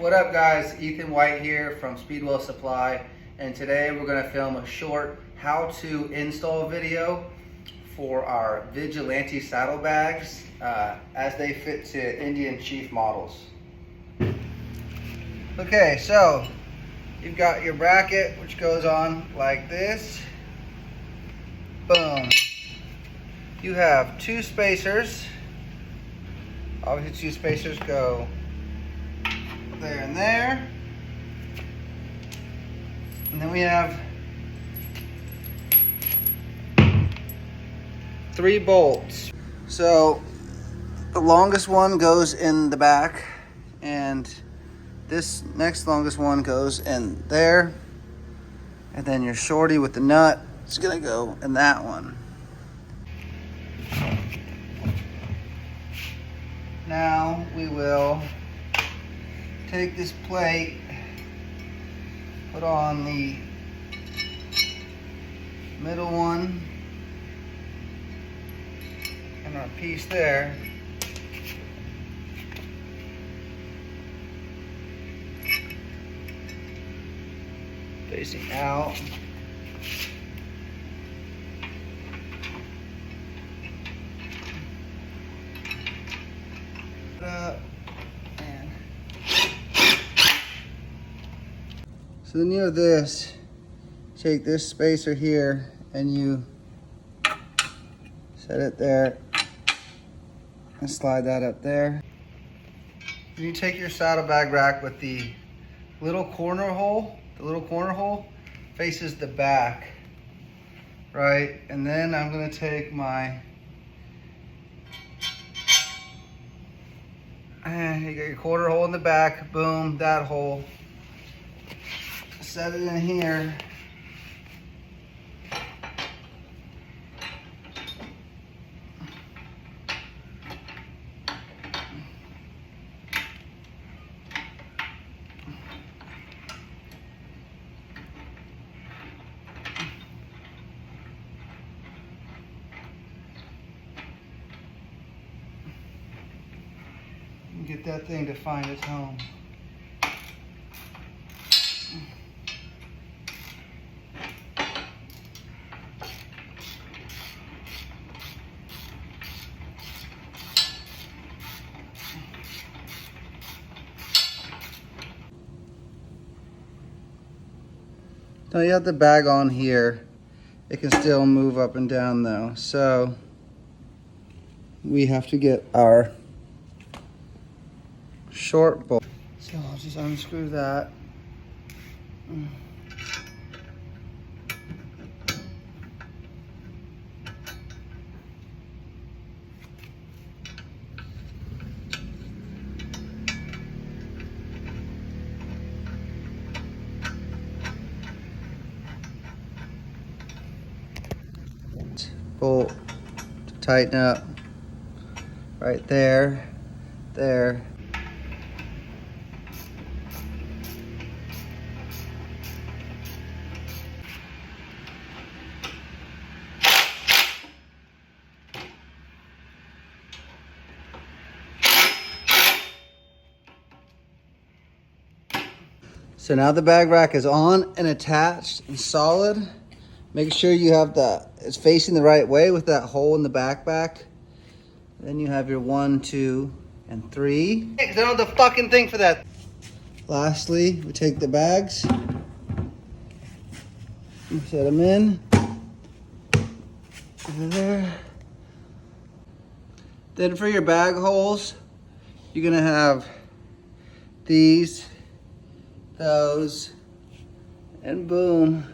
What up guys, Ethan White here from Speedwell Supply, and today we're going to film a short how to install video for our vigilante saddlebags as they fit to Indian Chief models. Okay, so you've got your bracket which goes on like this. Boom. You have two spacers. Obviously two spacers go there and there. And then we have 3 bolts. So the longest one goes in the back and this next longest one goes in there. And then your shorty with the nut is gonna go in that one. Now we will take this plate, put on the middle one and our piece there. Facing out. And so then you have this, take this spacer here and you set it there and slide that up there. Then you take your saddlebag rack with the little corner hole. The little corner hole faces the back, right? And then I'm gonna take my, and you got your quarter hole in the back, boom, that hole. Set it in here. And get that thing to find its home. Now you have the bag on here. It can still move up and down though. So we have to get our short bolt. So I'll just unscrew that. Bolt to tighten up right there, there. So now the bag rack is on and attached and solid. Make sure you have it's facing the right way with that hole in the back. Then you have your 1, 2, and 3. Because I don't have the fucking thing for that. Lastly, we take the bags, set them in, there. Then for your bag holes, you're gonna have these, those, and boom.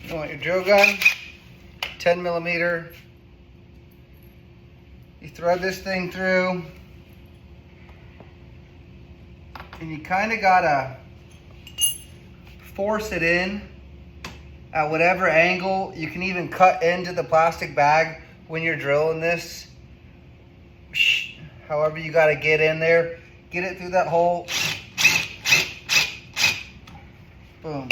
You want your drill gun, 10 millimeter. You thread this thing through, and you kind of gotta force it in at whatever angle. You can even cut into the plastic bag when you're drilling this. However you gotta get in there, get it through that hole. Boom.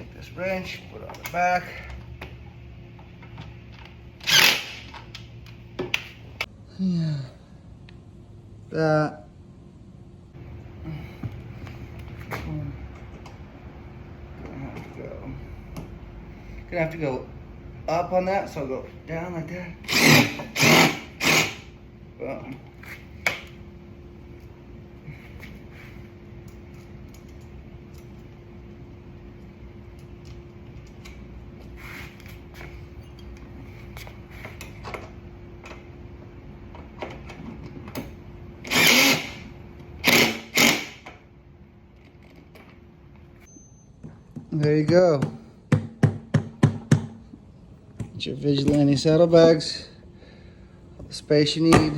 Take this wrench, put it on the back. Yeah. That. Gonna have to go up on that, so I'll go down like that. Boom. There you go. Get your vigilante saddlebags. All the space you need.